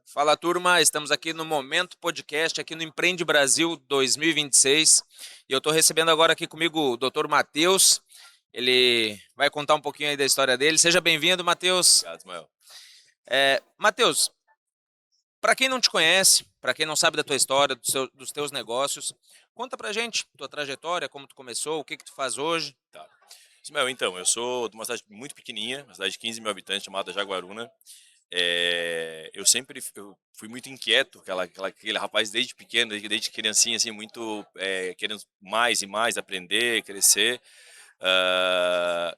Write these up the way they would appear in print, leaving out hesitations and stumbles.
Fala turma, estamos aqui no Momento Podcast, aqui no Empreende Brasil 2026 e eu estou recebendo agora aqui comigo o Dr. Matheus. Ele vai contar um pouquinho aí da história dele. Seja bem-vindo, Matheus. Obrigado, Ismael. Matheus, para quem não te conhece, para quem não sabe da tua história, dos teus negócios, conta pra gente tua trajetória, como tu começou, o que que tu faz hoje. Tá. Ismael, então, eu sou de uma cidade muito pequenininha, uma cidade de 15 mil habitantes, chamada Jaguaruna. Eu fui muito inquieto, aquele rapaz desde pequeno, desde criancinha, assim, muito querendo mais e mais aprender, crescer.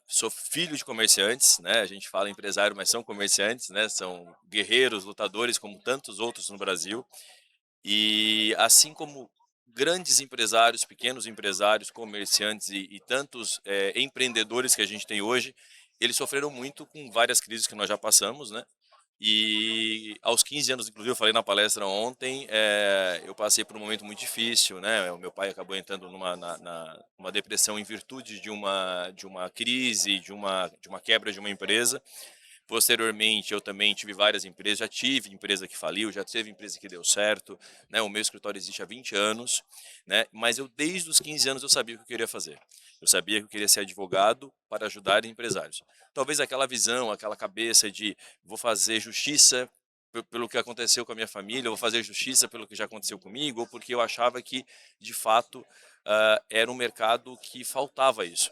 Sou filho de comerciantes, né? A gente fala empresário, mas são comerciantes, né? São guerreiros, lutadores, como tantos outros no Brasil. E assim como grandes empresários, pequenos empresários, comerciantes e tantos empreendedores que a gente tem hoje, eles sofreram muito com várias crises que nós já passamos, né? E aos 15 anos, inclusive, eu falei na palestra ontem, eu passei por um momento muito difícil, né? O meu pai acabou entrando numa depressão em virtude de uma crise, de uma quebra de uma empresa. Posteriormente, eu também tive várias empresas, já tive empresa que faliu, já teve empresa que deu certo, né? O meu escritório existe há 20 anos, né? Mas eu desde os 15 anos eu sabia o que eu queria fazer. Eu sabia que eu queria ser advogado para ajudar empresários. Talvez aquela visão, aquela cabeça de vou fazer justiça pelo que aconteceu com a minha família, vou fazer justiça pelo que já aconteceu comigo, ou porque eu achava que, de fato, era um mercado que faltava isso.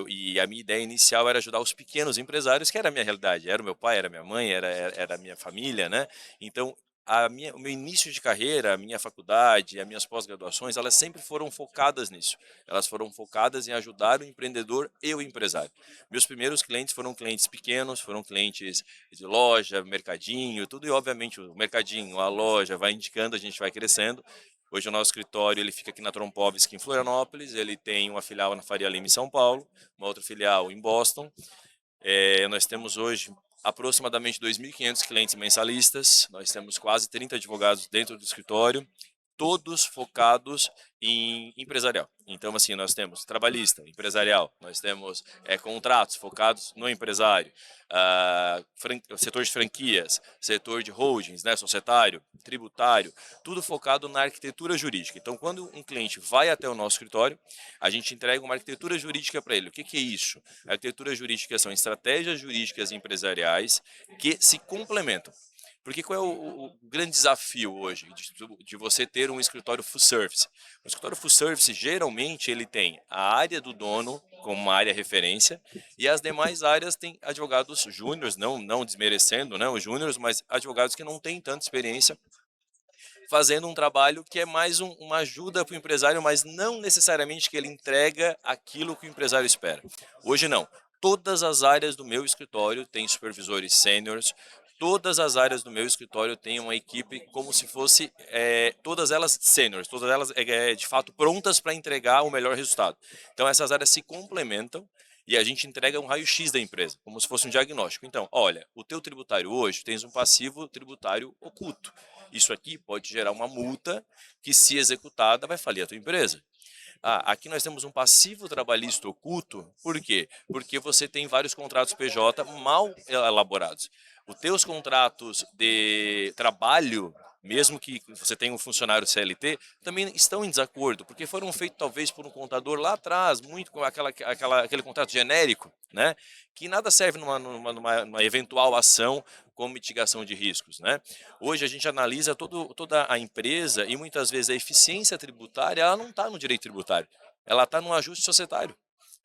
E a minha ideia inicial era ajudar os pequenos empresários, que era a minha realidade. Era o meu pai, era a minha mãe, era a minha família, né? Então, o meu início de carreira, a minha faculdade, as minhas pós-graduações, elas sempre foram focadas nisso. Elas foram focadas em ajudar o empreendedor e o empresário. Meus primeiros clientes foram clientes pequenos, foram clientes de loja, mercadinho, tudo. E, obviamente, o mercadinho, a loja vai indicando, a gente vai crescendo. Hoje o nosso escritório ele fica aqui na Trompovski, em Florianópolis. Ele tem uma filial na Faria Lima, em São Paulo, uma outra filial em Boston. Nós temos hoje aproximadamente 2.500 clientes mensalistas. Nós temos quase 30 advogados dentro do escritório, todos focados em empresarial. Então, assim, nós temos trabalhista, empresarial, nós temos contratos focados no empresário, setor de franquias, setor de holdings, né, societário, tributário, tudo focado na arquitetura jurídica. Então, quando um cliente vai até o nosso escritório, a gente entrega uma arquitetura jurídica para ele. O que é isso? A arquitetura jurídica são estratégias jurídicas empresariais que se complementam. Porque qual é o grande desafio hoje de você ter um escritório full service? O escritório full service, geralmente, ele tem a área do dono como uma área referência e as demais áreas têm advogados júniores, não desmerecendo, né, os júniores, mas advogados que não têm tanta experiência fazendo um trabalho que é mais uma ajuda para o empresário, mas não necessariamente que ele entrega aquilo que o empresário espera. Hoje não. Todas as áreas do meu escritório têm supervisores sêniores, todas as áreas do meu escritório têm uma equipe como se fosse todas elas sêniores, todas elas de fato prontas para entregar o melhor resultado. Então essas áreas se complementam e a gente entrega um raio-x da empresa, como se fosse um diagnóstico. Então, olha, o teu tributário hoje tens um passivo tributário oculto. Isso aqui pode gerar uma multa que, se executada, vai falir a tua empresa. Aqui nós temos um passivo trabalhista oculto, por quê? Porque você tem vários contratos PJ mal elaborados. Os teus contratos de trabalho, mesmo que você tenha um funcionário CLT, também estão em desacordo, porque foram feitos talvez por um contador lá atrás, muito com aquele contrato genérico, né? Que nada serve numa eventual ação com mitigação de riscos, né? Hoje a gente analisa toda a empresa e muitas vezes a eficiência tributária ela não está no direito tributário, ela está no ajuste societário.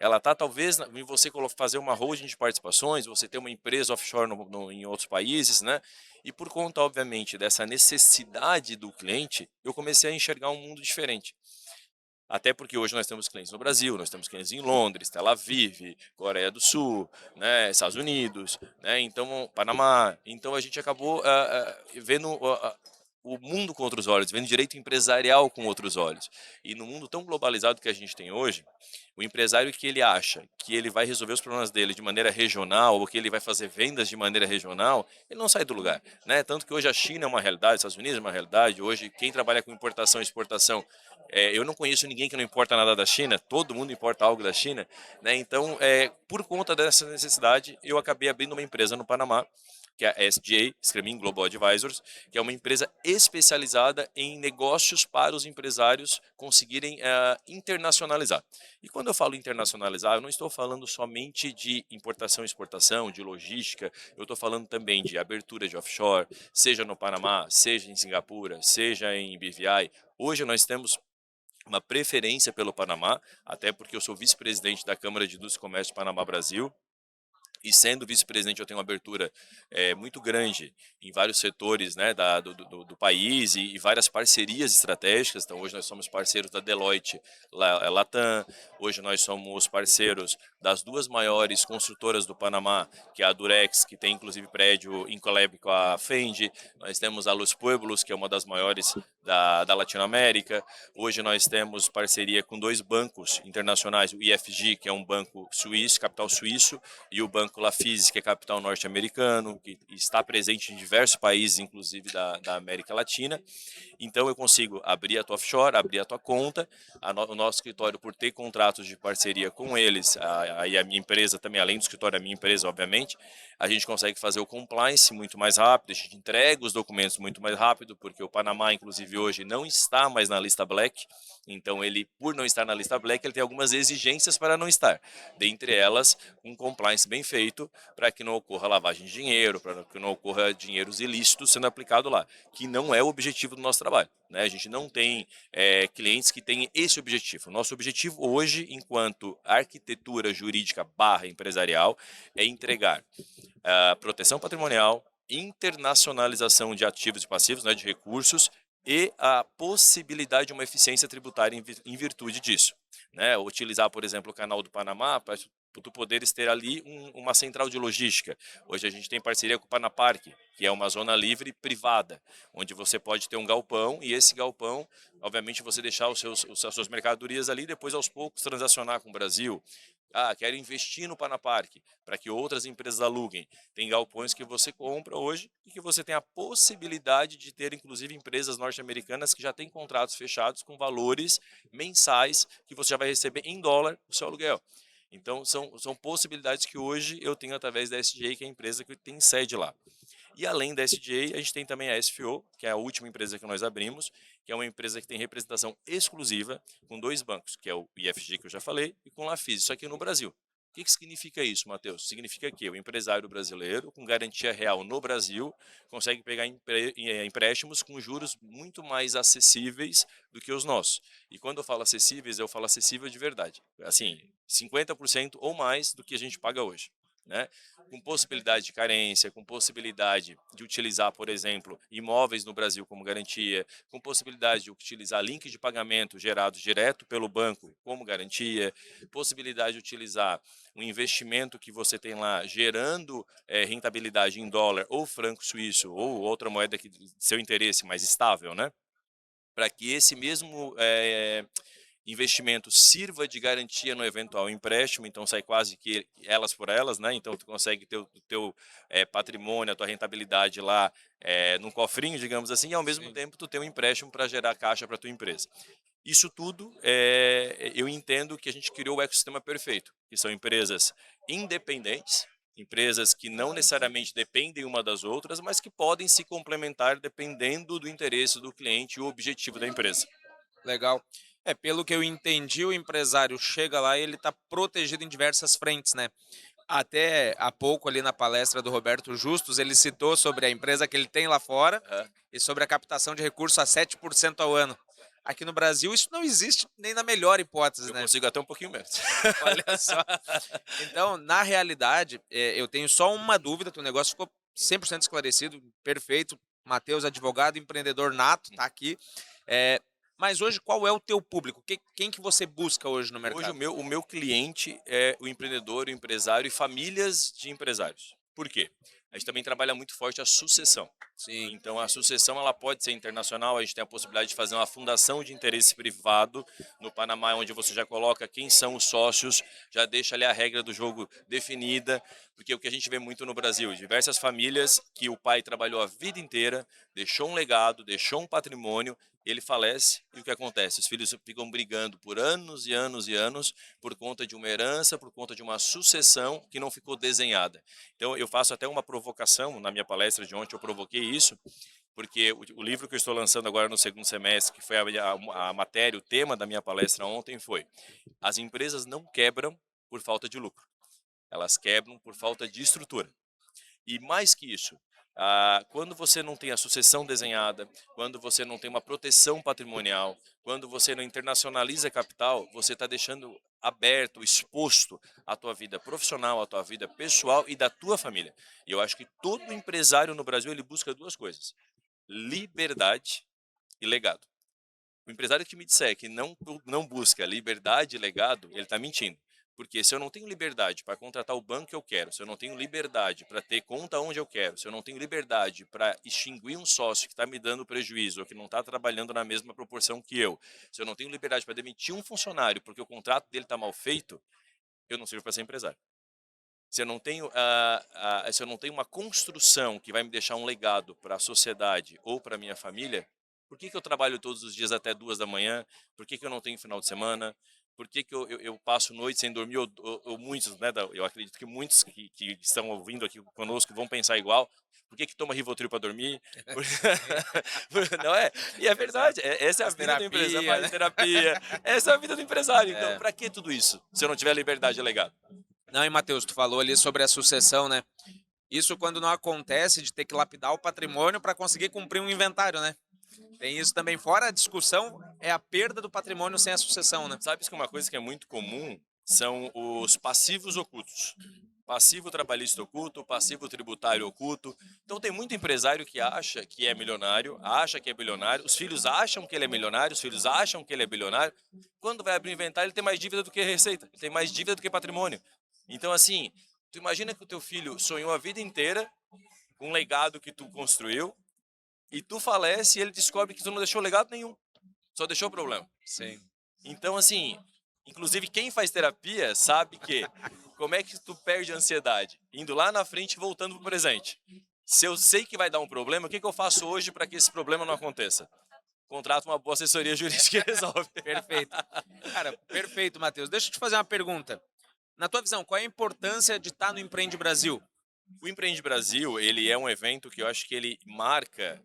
Ela está talvez em você fazer uma holding de participações, você ter uma empresa offshore em outros países, né? E por conta, obviamente, dessa necessidade do cliente, eu comecei a enxergar um mundo diferente. Até porque hoje nós temos clientes no Brasil, nós temos clientes em Londres, Tel Aviv, Coreia do Sul, né, Estados Unidos, né, então Panamá. Então a gente acabou vendo o mundo com outros olhos, vendo direito empresarial com outros olhos. E no mundo tão globalizado que a gente tem hoje, o empresário que ele acha que ele vai resolver os problemas dele de maneira regional ou que ele vai fazer vendas de maneira regional, ele não sai do lugar, né? Tanto que hoje a China é uma realidade, os Estados Unidos é uma realidade. Hoje quem trabalha com importação e exportação, eu não conheço ninguém que não importa nada da China, todo mundo importa algo da China, né? Então, por conta dessa necessidade, eu acabei abrindo uma empresa no Panamá que é a SGA, Screaming Global Advisors, que é uma empresa especializada em negócios para os empresários conseguirem internacionalizar. E quando eu falo internacionalizar, eu não estou falando somente de importação e exportação, de logística, eu estou falando também de abertura de offshore, seja no Panamá, seja em Singapura, seja em BVI. Hoje nós temos uma preferência pelo Panamá, até porque eu sou vice-presidente da Câmara de Indústria e Comércio Panamá Brasil, e sendo vice-presidente eu tenho uma abertura muito grande em vários setores, né, do país e várias parcerias estratégicas. Então hoje nós somos parceiros da Deloitte Latam, hoje nós somos parceiros das duas maiores construtoras do Panamá, que é a Durex, que tem inclusive prédio em collab com a Fendi, nós temos a Los Pueblos, que é uma das maiores da Latinoamérica. Hoje nós temos parceria com dois bancos internacionais, o IFG, que é um banco suíço, capital suíço, e o Banco Lafise, que é capital norte-americano, que está presente em diversos países, inclusive da América Latina. Então eu consigo abrir a tua offshore, abrir a tua conta, o nosso escritório, por ter contratos de parceria com eles, aí a minha empresa também, além do escritório, a minha empresa, obviamente, a gente consegue fazer o compliance muito mais rápido, a gente entrega os documentos muito mais rápido, porque o Panamá, inclusive hoje, não está mais na lista Black, então ele, por não estar na lista Black, ele tem algumas exigências para não estar, dentre elas, um compliance bem feito, para que não ocorra lavagem de dinheiro, para que não ocorra dinheiros ilícitos sendo aplicado lá, que não é o objetivo do nosso trabalho. Né? A gente não tem clientes que tenham esse objetivo. O nosso objetivo hoje, enquanto arquitetura jurídica barra empresarial, é entregar proteção patrimonial, internacionalização de ativos e passivos, né, de recursos, e a possibilidade de uma eficiência tributária em virtude disso. Né? Utilizar, por exemplo, o canal do Panamá para tu poderes ter ali uma central de logística. Hoje a gente tem parceria com o Panapark, que é uma zona livre privada, onde você pode ter um galpão e esse galpão, obviamente, você deixar as suas mercadorias ali e depois aos poucos transacionar com o Brasil. Quero investir no Panapark para que outras empresas aluguem. Tem galpões que você compra hoje e que você tem a possibilidade de ter, inclusive, empresas norte-americanas que já têm contratos fechados com valores mensais que você já vai receber em dólar o seu aluguel. Então, são possibilidades que hoje eu tenho através da SGA, que é a empresa que tem sede lá. E além da SGA, a gente tem também a SFO, que é a última empresa que nós abrimos, que é uma empresa que tem representação exclusiva com dois bancos, que é o IFG, que eu já falei, e com a Lafise, isso aqui no Brasil. O que significa isso, Matheus? Significa que o empresário brasileiro, com garantia real no Brasil, consegue pegar empréstimos com juros muito mais acessíveis do que os nossos. E quando eu falo acessíveis, eu falo acessível de verdade. Assim, 50% ou mais do que a gente paga hoje. Né? Com possibilidade de carência, com possibilidade de utilizar, por exemplo, imóveis no Brasil como garantia, com possibilidade de utilizar links de pagamento gerados direto pelo banco como garantia, possibilidade de utilizar um investimento que você tem lá gerando rentabilidade em dólar ou franco suíço ou outra moeda que seu interesse mais estável, né? Para que esse mesmo investimento sirva de garantia no eventual empréstimo, então sai quase que elas por elas, né? Então tu consegue ter o teu patrimônio, a tua rentabilidade lá num cofrinho, digamos assim, e ao mesmo Sim. tempo tu tem um empréstimo para gerar caixa para tua empresa. Isso tudo, eu entendo que a gente criou o ecossistema perfeito, que são empresas independentes, empresas que não necessariamente dependem uma das outras, mas que podem se complementar dependendo do interesse do cliente e o objetivo da empresa. Legal. Pelo que eu entendi, o empresário chega lá e ele está protegido em diversas frentes, né? Até há pouco ali na palestra do Roberto Justus, ele citou sobre a empresa que ele tem lá fora É, e sobre a captação de recursos a 7% ao ano. Aqui no Brasil isso não existe nem na melhor hipótese, eu né? consigo até um pouquinho menos. Olha só. Então, na realidade, eu tenho só uma dúvida, teu negócio ficou 100% esclarecido, perfeito. Matheus, advogado, empreendedor nato, tá aqui. É, mas hoje, qual é o teu público? Quem que você busca hoje no Hoje mercado? o meu cliente é o empreendedor, o empresário e famílias de empresários. Por quê? A gente também trabalha muito forte a sucessão. Sim, Então a sucessão ela pode ser internacional, a gente tem a possibilidade de fazer uma fundação de interesse privado no Panamá, onde você já coloca quem são os sócios, já deixa ali a regra do jogo definida, porque o que a gente vê muito no Brasil, diversas famílias que o pai trabalhou a vida inteira, deixou um legado, deixou um patrimônio, ele falece e o que acontece? Os filhos ficam brigando por anos e anos e anos por conta de uma herança, por conta de uma sucessão que não ficou desenhada. Então eu faço até uma provocação na minha palestra de ontem, eu provoquei isso, porque o livro que eu estou lançando agora no segundo semestre, que foi a matéria, o tema da minha palestra ontem foi: as empresas não quebram por falta de lucro, elas quebram por falta de estrutura. E mais que isso, quando você não tem a sucessão desenhada, quando você não tem uma proteção patrimonial, quando você não internacionaliza capital, você está deixando aberto, exposto a tua vida profissional, a tua vida pessoal e da tua família. E eu acho que todo empresário no Brasil ele busca duas coisas: liberdade e legado. O empresário que me disser que não busca liberdade e legado, ele está mentindo. Porque se eu não tenho liberdade para contratar o banco que eu quero, se eu não tenho liberdade para ter conta onde eu quero, se eu não tenho liberdade para extinguir um sócio que está me dando prejuízo ou que não está trabalhando na mesma proporção que eu, se eu não tenho liberdade para demitir um funcionário porque o contrato dele está mal feito, eu não sirvo para ser empresário. Se eu não tenho uma construção que vai me deixar um legado para a sociedade ou para minha família, por que eu trabalho todos os dias até 2 da manhã? Por que eu não tenho final de semana? Por que eu passo noite sem dormir? Ou muitos, né? Eu acredito que muitos que estão ouvindo aqui conosco vão pensar igual. Por que toma Rivotril para dormir? Por- Não é? E é Exato. verdade. Essa é a Faz vida do empresário. terapia, Faz né? terapia. Essa é a vida do empresário. Então, É. para que tudo isso? Se eu não tiver liberdade e legado? Não, e Matheus, tu falou ali sobre a sucessão, né? Isso quando não acontece de ter que lapidar o patrimônio para conseguir cumprir um inventário, né? Tem isso também. Fora a discussão, é a perda do patrimônio sem a sucessão, né? Sabes que uma coisa que é muito comum são os passivos ocultos. Passivo trabalhista oculto, passivo tributário oculto. Então tem muito empresário que acha que é milionário, acha que é bilionário, os filhos acham que ele é milionário, os filhos acham que ele é bilionário. Quando vai abrir o inventário, ele tem mais dívida do que receita, ele tem mais dívida do que patrimônio. Então assim, tu imagina que o teu filho sonhou a vida inteira com um legado que tu construiu e tu falece e ele descobre que tu não deixou legado nenhum, só deixou problema. Sim. Então, assim, inclusive quem faz terapia sabe que como é que tu perde a ansiedade? Indo lá na frente e voltando pro presente. Se eu sei que vai dar um problema, o que eu faço hoje para que esse problema não aconteça? Contrato uma boa assessoria jurídica e resolve. Perfeito. Cara, perfeito, Matheus. Deixa eu te fazer uma pergunta. Na tua visão, qual é a importância de estar no Empreende Brasil? O Empreende Brasil, ele é um evento que eu acho que ele marca,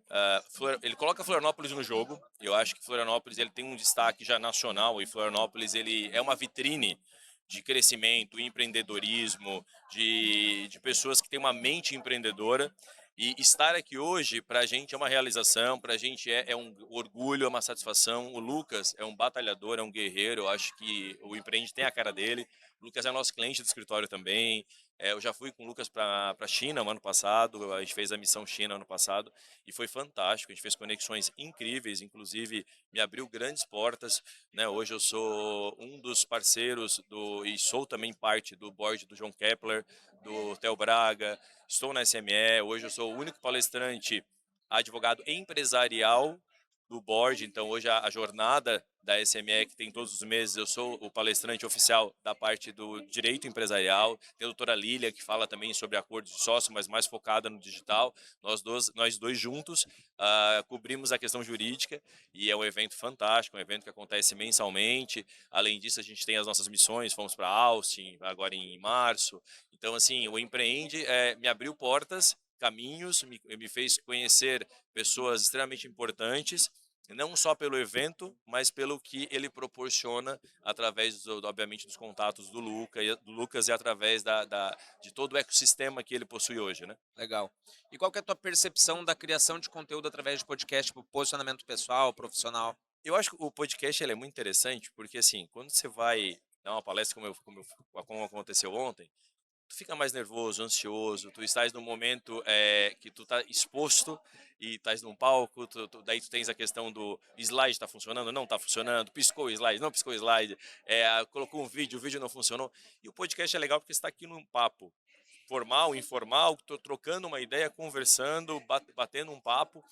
ele coloca Florianópolis no jogo. Eu acho que Florianópolis ele tem um destaque já nacional e Florianópolis ele é uma vitrine de crescimento, empreendedorismo, de pessoas que têm uma mente empreendedora. E estar aqui hoje, para a gente, é uma realização, para a gente é um orgulho, é uma satisfação. O Lucas é um batalhador, é um guerreiro, eu acho que o Empreende tem a cara dele. O Lucas é nosso cliente do escritório também. Eu já fui com o Lucas para a China no ano passado, a gente fez a missão China ano passado e foi fantástico. A gente fez conexões incríveis, inclusive me abriu grandes portas. Né? Hoje eu sou um dos parceiros e sou também parte do board do João Kepler, do Theo Braga, estou na SME. Hoje eu sou o único palestrante advogado empresarial do board, então hoje a jornada da SME que tem todos os meses, eu sou o palestrante oficial da parte do direito empresarial, tem a doutora Lília que fala também sobre acordos de sócio, mas mais focada no digital, nós dois juntos cobrimos a questão jurídica e é um evento fantástico, um evento que acontece mensalmente, além disso a gente tem as nossas missões, fomos para Austin agora em março, então assim, o Empreende me abriu portas, caminhos, me fez conhecer pessoas extremamente importantes, não só pelo evento, mas pelo que ele proporciona através, obviamente, dos contatos do Lucas e através de todo o ecossistema que ele possui hoje, né? Legal. E qual que é a tua percepção da criação de conteúdo através de podcast para o posicionamento pessoal, profissional? Eu acho que o podcast ele é muito interessante porque, assim, quando você vai dar uma palestra como aconteceu ontem, tu fica mais nervoso, ansioso, tu estás num momento que tu tá exposto e estás num palco, daí tu tens a questão do slide está funcionando, não está funcionando, piscou o slide, não piscou o slide, colocou um vídeo, o vídeo não funcionou. E o podcast é legal porque você está aqui num papo formal, informal, tô trocando uma ideia, conversando, batendo um papo.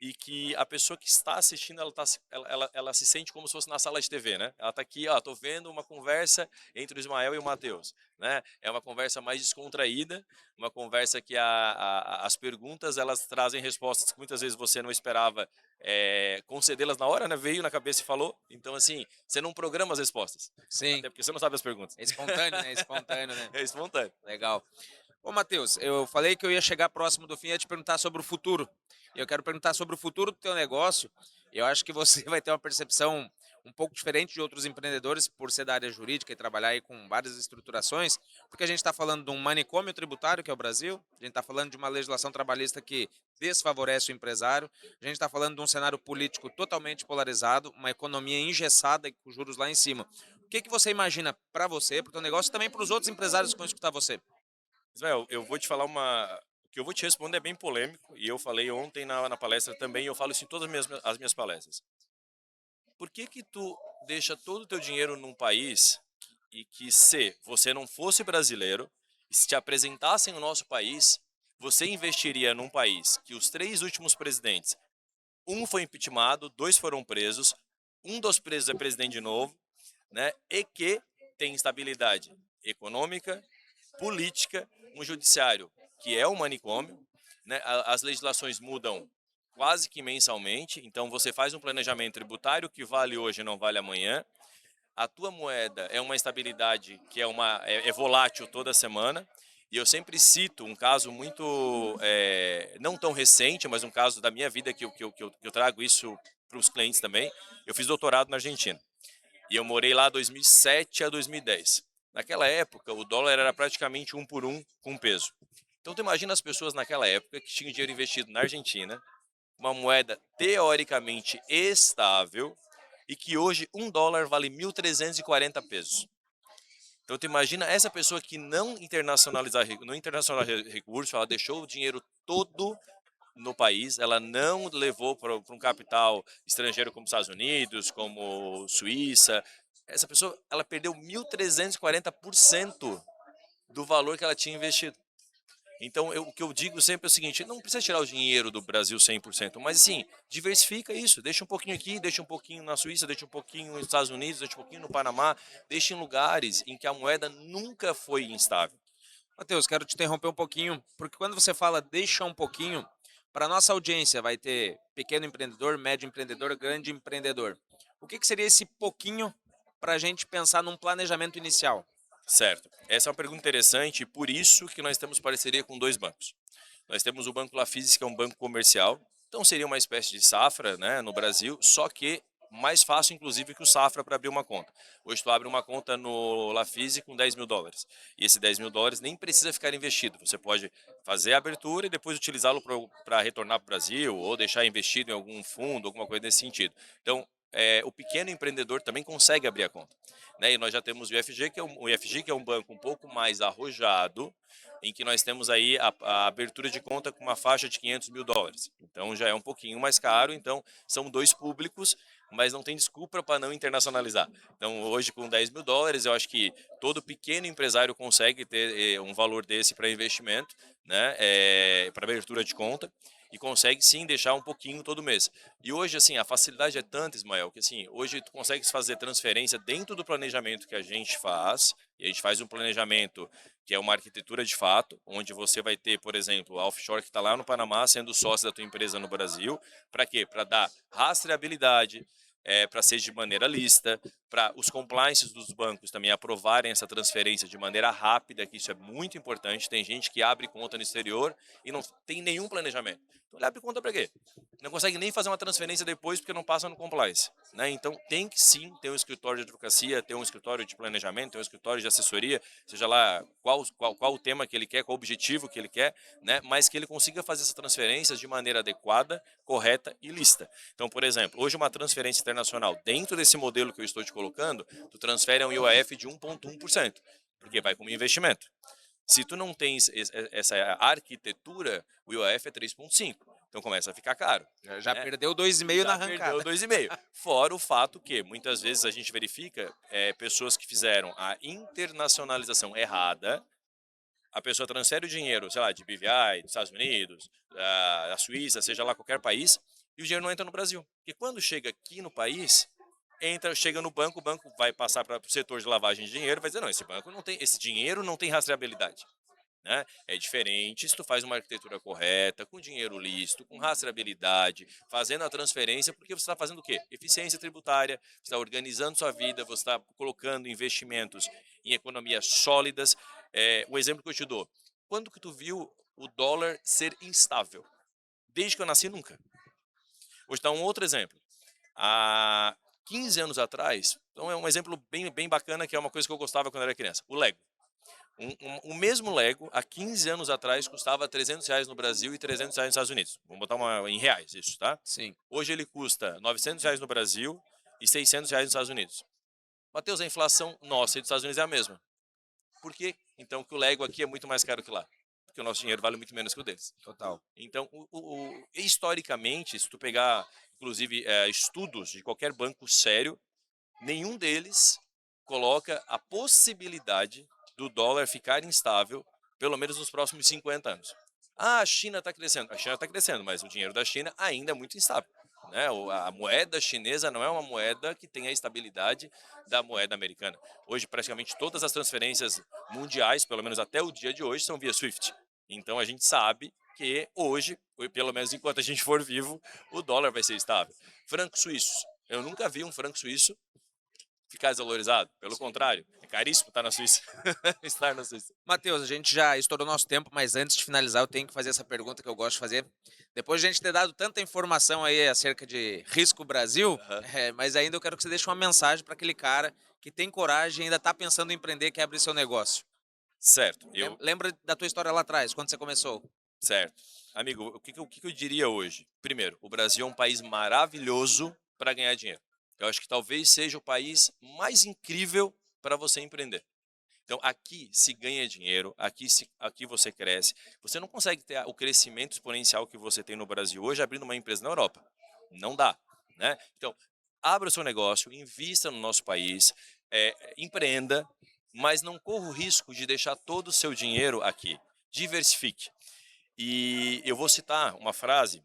e que a pessoa que está assistindo, ela se sente como se fosse na sala de TV, né? Ela está aqui, ó, tô vendo uma conversa entre o Ismael e o Matheus, né? É uma conversa mais descontraída, uma conversa que as perguntas elas trazem respostas que muitas vezes você não esperava concedê-las na hora, né? Veio na cabeça e falou. Então, assim, você não programa as respostas, Sim, até porque você não sabe as perguntas. é espontâneo, né? Espontâneo, né? É espontâneo. Legal. Ô, Matheus, eu falei que eu ia chegar próximo do fim e ia te perguntar sobre o futuro. E eu quero perguntar sobre o futuro do teu negócio. Eu acho que você vai ter uma percepção um pouco diferente de outros empreendedores por ser da área jurídica e trabalhar aí com várias estruturações, porque a gente está falando de um manicômio tributário, que é o Brasil, a gente está falando de uma legislação trabalhista que desfavorece o empresário, a gente está falando de um cenário político totalmente polarizado, uma economia engessada e com juros lá em cima. O que você imagina para você, para o teu negócio e também para os outros empresários que vão escutar você? Israel, eu vou te falar o que eu vou te responder é bem polêmico, e eu falei ontem na palestra também, e eu falo isso em todas as minhas palestras. Por que que tu deixa todo o teu dinheiro num país e que se você não fosse brasileiro, e se te apresentassem o nosso país, você investiria num país que os 3 últimos presidentes, um foi impeachmentado, 2 foram presos, um dos presos é presidente de novo, né? E que tem instabilidade econômica, política, um judiciário que é um manicômio, né? As legislações mudam quase que mensalmente, então você faz um planejamento tributário que vale hoje não vale amanhã. A tua moeda é uma estabilidade que é volátil toda semana. E eu sempre cito um caso muito, não tão recente, mas um caso da minha vida que eu trago isso para os clientes também. Eu fiz doutorado na Argentina. E eu morei lá 2007 a 2010. Naquela época, o dólar era praticamente 1 por 1 com peso. Então, tu imagina as pessoas naquela época que tinham dinheiro investido na Argentina, uma moeda teoricamente estável, e que hoje US$ 1 vale 1.340 pesos. Então, tu imagina essa pessoa que não internacionalizar recursos, ela deixou o dinheiro todo no país, ela não levou para um capital estrangeiro como Estados Unidos, como Suíça. Essa pessoa, ela perdeu 1.340% do valor que ela tinha investido. Então, o que eu digo sempre é o seguinte, não precisa tirar o dinheiro do Brasil 100%, mas assim, diversifica isso, deixa um pouquinho aqui, deixa um pouquinho na Suíça, deixa um pouquinho nos Estados Unidos, deixa um pouquinho no Panamá, deixa em lugares em que a moeda nunca foi instável. Matheus, quero te interromper um pouquinho, porque quando você fala deixa um pouquinho, para nossa audiência vai ter pequeno empreendedor, médio empreendedor, grande empreendedor. O que seria esse pouquinho para a gente pensar num planejamento inicial? Certo. Essa é uma pergunta interessante e por isso que nós temos parceria com 2 bancos. Nós temos o Banco Lafise, que é um banco comercial, então seria uma espécie de Safra, né, no Brasil, só que mais fácil, inclusive, que o Safra para abrir uma conta. Hoje tu abre uma conta no Lafise com US$ 10.000. E esse US$ 10.000 nem precisa ficar investido. Você pode fazer a abertura e depois utilizá-lo para retornar para o Brasil ou deixar investido em algum fundo, alguma coisa nesse sentido. Então, o pequeno empreendedor também consegue abrir a conta, né? E nós já temos o IFG, que é um banco um pouco mais arrojado, em que nós temos aí a abertura de conta com uma faixa de US$ 500.000. Então já é um pouquinho mais caro, então são 2 públicos, mas não tem desculpa para não internacionalizar. Então hoje com US$ 10.000, eu acho que todo pequeno empresário consegue ter um valor desse para investimento, né? Para abertura de conta. E consegue sim deixar um pouquinho todo mês. E hoje, assim, a facilidade é tanta, Ismael, que assim, hoje tu consegue fazer transferência dentro do planejamento que a gente faz, e a gente faz um planejamento que é uma arquitetura de fato, onde você vai ter, por exemplo, a offshore que está lá no Panamá sendo sócio da tua empresa no Brasil. Para quê? Para dar rastreabilidade, para ser de maneira lista, para os compliances dos bancos também aprovarem essa transferência de maneira rápida, que isso é muito importante. Tem gente que abre conta no exterior e não tem nenhum planejamento. Então ele abre conta para quê? Não consegue nem fazer uma transferência depois porque não passa no compliance, né? Então tem que sim ter um escritório de advocacia, ter um escritório de planejamento, ter um escritório de assessoria, seja lá qual o tema que ele quer, qual o objetivo que ele quer, né? Mas que ele consiga fazer essas transferências de maneira adequada, correta e lista. Então, por exemplo, hoje uma transferência internacional dentro desse modelo que eu estou te colocando, tu transfere um IOF de 1,1%, porque vai como investimento. Se tu não tens essa arquitetura, o IOF é 3,5. Então começa a ficar caro. Já Né? perdeu 2,5 na Já perdeu arrancada. 2,5. Fora o fato que muitas vezes a gente verifica pessoas que fizeram a internacionalização errada. A pessoa transfere o dinheiro, sei lá, de BVI, dos Estados Unidos, da Suíça, seja lá qualquer país, e o dinheiro não entra no Brasil. Porque quando chega aqui no país, chega no banco, o banco vai passar para o setor de lavagem de dinheiro, vai dizer, não, esse banco não tem, esse dinheiro não tem rastreabilidade. Né? É diferente se tu faz uma arquitetura correta, com dinheiro lícito, com rastreabilidade, fazendo a transferência, porque você está fazendo o quê? Eficiência tributária, você está organizando sua vida, você está colocando investimentos em economias sólidas. O exemplo que eu te dou, quando que tu viu o dólar ser instável? Desde que eu nasci, nunca. Vou te dar um outro exemplo. Há 15 anos atrás, então é um exemplo bem bacana, que é uma coisa que eu gostava quando era criança, o Lego. O mesmo Lego, há 15 anos atrás, custava R$ 300 no Brasil e R$ 300 nos Estados Unidos. Vamos botar em reais isso, tá? Sim. Hoje ele custa R$ 900 no Brasil e R$ 600 nos Estados Unidos. Matheus, a inflação nossa e dos Estados Unidos é a mesma. Por quê? Então que o Lego aqui é muito mais caro que lá? Porque o nosso dinheiro vale muito menos que o deles. Total. Então, historicamente, se tu pegar, inclusive, estudos de qualquer banco sério, nenhum deles coloca a possibilidade do dólar ficar instável, pelo menos nos próximos 50 anos. Ah, a China está crescendo. A China está crescendo, mas o dinheiro da China ainda é muito instável. Né? A moeda chinesa não é uma moeda que tem a estabilidade da moeda americana. Hoje, praticamente todas as transferências mundiais, pelo menos até o dia de hoje, são via SWIFT. Então, a gente sabe que hoje, pelo menos enquanto a gente for vivo, o dólar vai ser estável. Franco suíço. Eu nunca vi um franco suíço ficar desvalorizado. Pelo contrário, é caríssimo estar na Suíça. Estar na Suíça. Matheus, a gente já estourou nosso tempo, mas antes de finalizar, eu tenho que fazer essa pergunta que eu gosto de fazer. Depois de a gente ter dado tanta informação aí acerca de Risco Brasil, Uhum. mas ainda eu quero que você deixe uma mensagem para aquele cara que tem coragem e ainda está pensando em empreender, quer abrir seu negócio. Certo, Lembra da tua história lá atrás, quando você começou? certo. Amigo, o que eu diria hoje? Primeiro, o Brasil é um país maravilhoso para ganhar dinheiro. Eu acho que talvez seja o país mais incrível para você empreender. Então, aqui se ganha dinheiro, aqui você cresce. Você não consegue ter o crescimento exponencial que você tem no Brasil hoje abrindo uma empresa na Europa. Não dá. Né? Então, abra o seu negócio, invista no nosso país, empreenda, mas não corra o risco de deixar todo o seu dinheiro aqui. Diversifique. E eu vou citar uma frase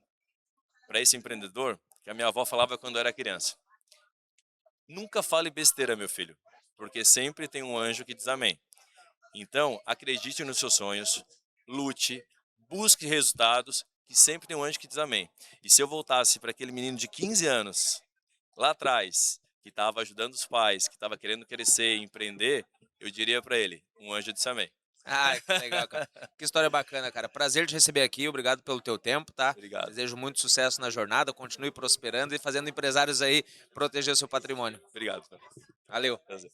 para esse empreendedor que a minha avó falava quando eu era criança. Nunca fale besteira, meu filho, porque sempre tem um anjo que diz amém. Então, acredite nos seus sonhos, lute, busque resultados, que sempre tem um anjo que diz amém. E se eu voltasse para aquele menino de 15 anos, lá atrás, que estava ajudando os pais, que estava querendo crescer e empreender, eu diria para ele, um anjo disse amém. Ah, que legal, cara. Que história bacana, cara. Prazer te receber aqui, obrigado pelo teu tempo, tá? Obrigado. Desejo muito sucesso na jornada, continue prosperando e fazendo empresários aí proteger o seu patrimônio. Obrigado. Valeu. Prazer.